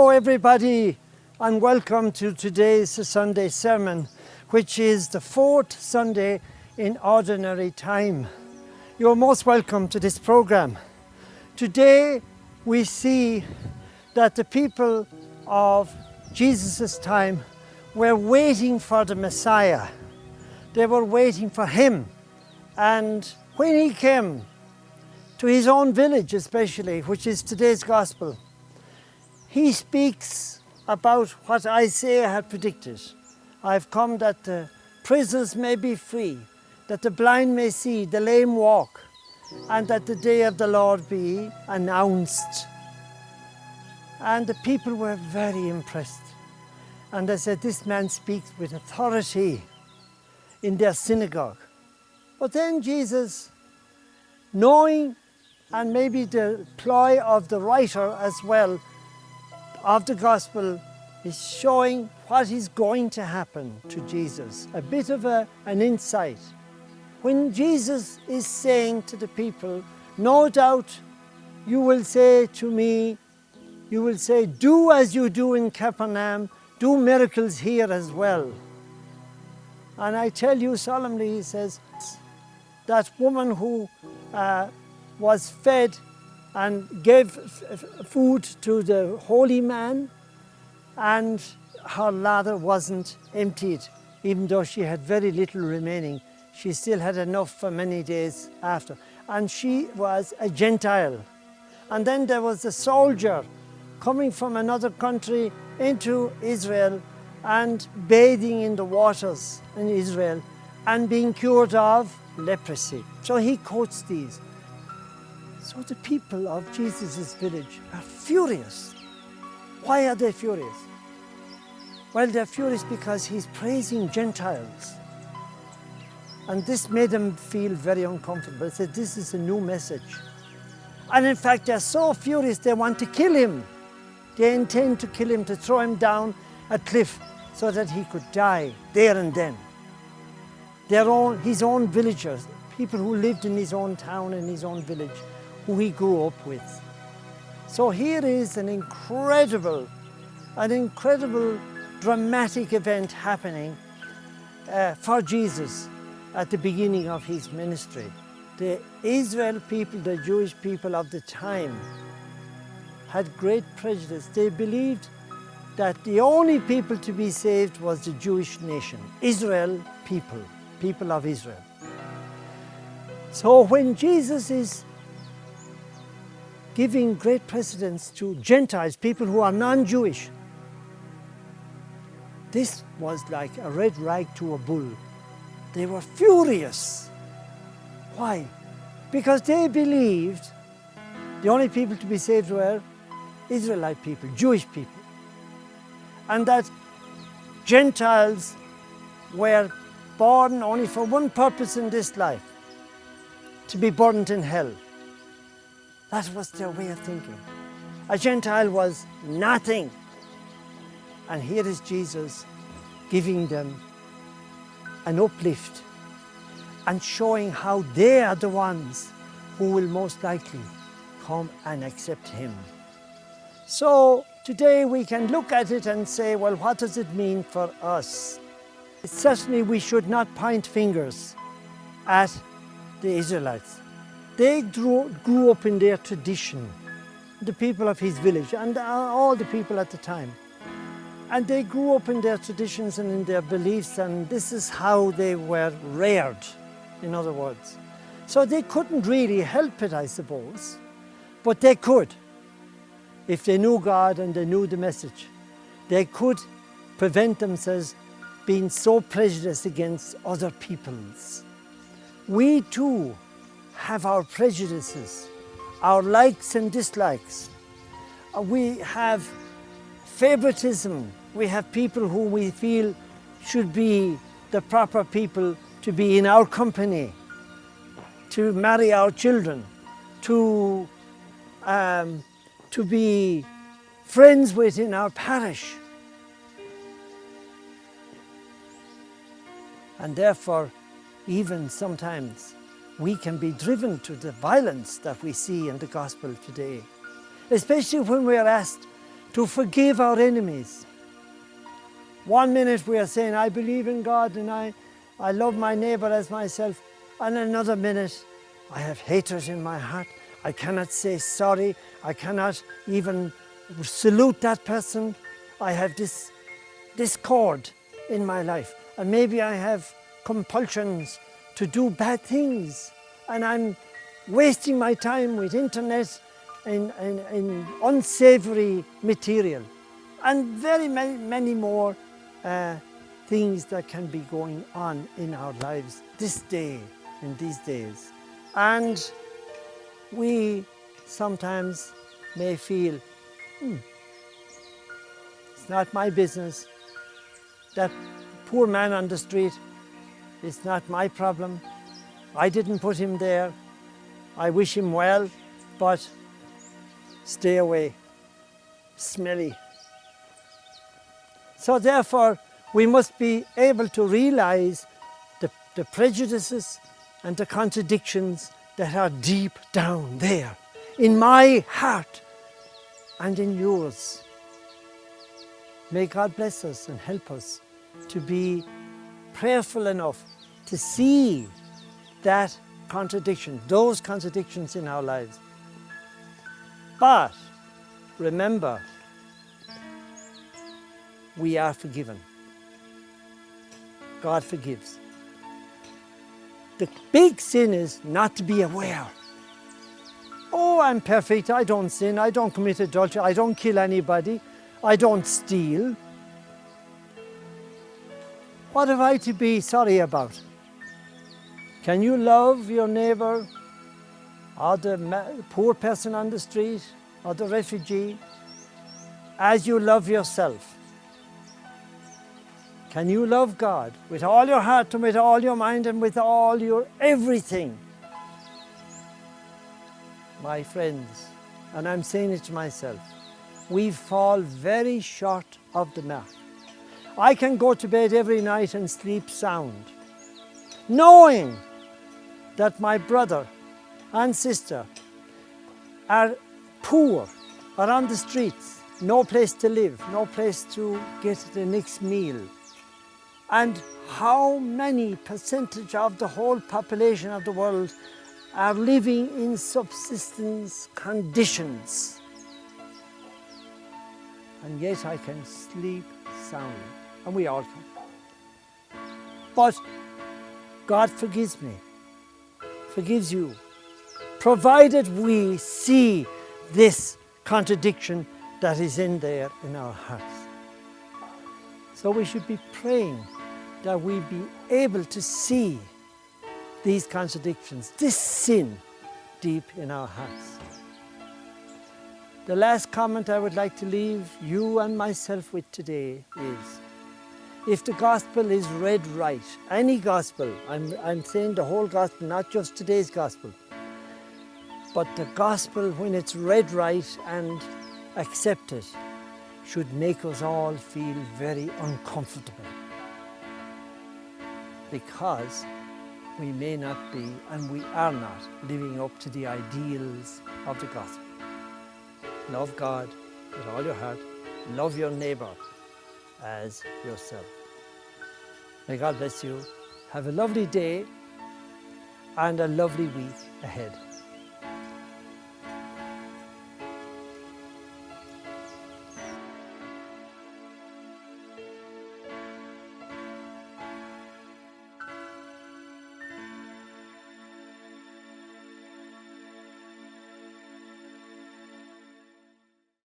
Hello everybody and welcome to today's Sunday sermon, which is the fourth Sunday in Ordinary Time. You're most welcome to this program. Today we see that the people of Jesus' time were waiting for the Messiah. They were waiting for him, and when he came to his own village especially, which is today's gospel, he speaks about what Isaiah had predicted. I've come that the prisoners may be free, that the blind may see, the lame walk, and that the day of the Lord be announced. And the people were very impressed. And they said, this man speaks with authority in their synagogue. But then Jesus, knowing, and maybe the ploy of the writer as well, of the gospel, is showing what is going to happen to Jesus. A bit of an insight. When Jesus is saying to the people, no doubt you will say to me, you will say, do as you do in Capernaum, do miracles here as well. And I tell you solemnly, he says, that woman who was fed and gave food to the holy man, and her ladder wasn't emptied. Even though she had very little remaining, she still had enough for many days after. And she was a Gentile. And then there was a soldier coming from another country into Israel and bathing in the waters in Israel and being cured of leprosy. So he quotes these. So the people of Jesus' village are furious. Why are they furious? Well, they're furious because he's praising Gentiles. And this made them feel very uncomfortable. They said, this is a new message. And in fact, they're so furious, they want to kill him. They intend to kill him, to throw him down a cliff so that he could die there and then. His own villagers, people who lived in his own town and his own village, who he grew up with. So here is an incredible dramatic event happening for Jesus at the beginning of his ministry. The Israel people, the Jewish people of the time, had great prejudice. They believed that the only people to be saved was the Jewish nation, Israel people of Israel. So when Jesus is giving great precedence to Gentiles, people who are non-Jewish, this was like a red rag to a bull. They were furious. Why? Because they believed the only people to be saved were Israelite people, Jewish people. And that Gentiles were born only for one purpose in this life, to be burnt in hell. That was their way of thinking. A Gentile was nothing. And here is Jesus giving them an uplift and showing how they are the ones who will most likely come and accept him. So today we can look at it and say, well, what does it mean for us? Certainly we should not point fingers at the Israelites. They grew up in their tradition, the people of his village and all the people at the time. And they grew up in their traditions and in their beliefs, and this is how they were reared, in other words. So they couldn't really help it, I suppose, but they could. If they knew God and they knew the message, they could prevent themselves being so prejudiced against other peoples. We too have our prejudices, our likes and dislikes. We have favoritism. We have people who we feel should be the proper people to be in our company, to marry our children, to be friends with in our parish. And therefore, even sometimes we can be driven to the violence that we see in the gospel today, especially when we are asked to forgive our enemies. 1 minute we are saying, I believe in God and I love my neighbour as myself. And another minute, I have hatred in my heart. I cannot say sorry. I cannot even salute that person. I have this discord in my life. And maybe I have compulsions to do bad things. And I'm wasting my time with internet in unsavory material. And very many more things that can be going on in our lives this day, in these days. And we sometimes may feel, it's not my business. That poor man on the street, it's not my problem. I didn't put him there. I wish him well, but stay away. Smelly. So therefore, we must be able to realize the prejudices and the contradictions that are deep down there, in my heart and in yours. May God bless us and help us to be prayerful enough to see that contradiction, those contradictions in our lives. But remember, we are forgiven. God forgives. The big sin is not to be aware. Oh, I'm perfect, I don't sin, I don't commit adultery, I don't kill anybody, I don't steal. What have I to be sorry about? Can you love your neighbour, or the poor person on the street, or the refugee, as you love yourself? Can you love God with all your heart and with all your mind and with all your everything? My friends, and I'm saying it to myself, we fall very short of the mark. I can go to bed every night and sleep sound, knowing that my brother and sister are poor, are on the streets, no place to live, no place to get the next meal. And how many percentage of the whole population of the world are living in subsistence conditions? And yet I can sleep soundly, and we all can. But God forgives me, forgives you, provided we see this contradiction that is in there in our hearts. So we should be praying that we be able to see these contradictions, this sin deep in our hearts. The last comment I would like to leave you and myself with today is, if the gospel is read right, any gospel, I'm saying the whole gospel, not just today's gospel, but the gospel, when it's read right and accepted, should make us all feel very uncomfortable, because we may not be, and we are not, living up to the ideals of the gospel. Love God with all your heart. Love your neighbour as yourself. May God bless you. Have a lovely day and a lovely week ahead.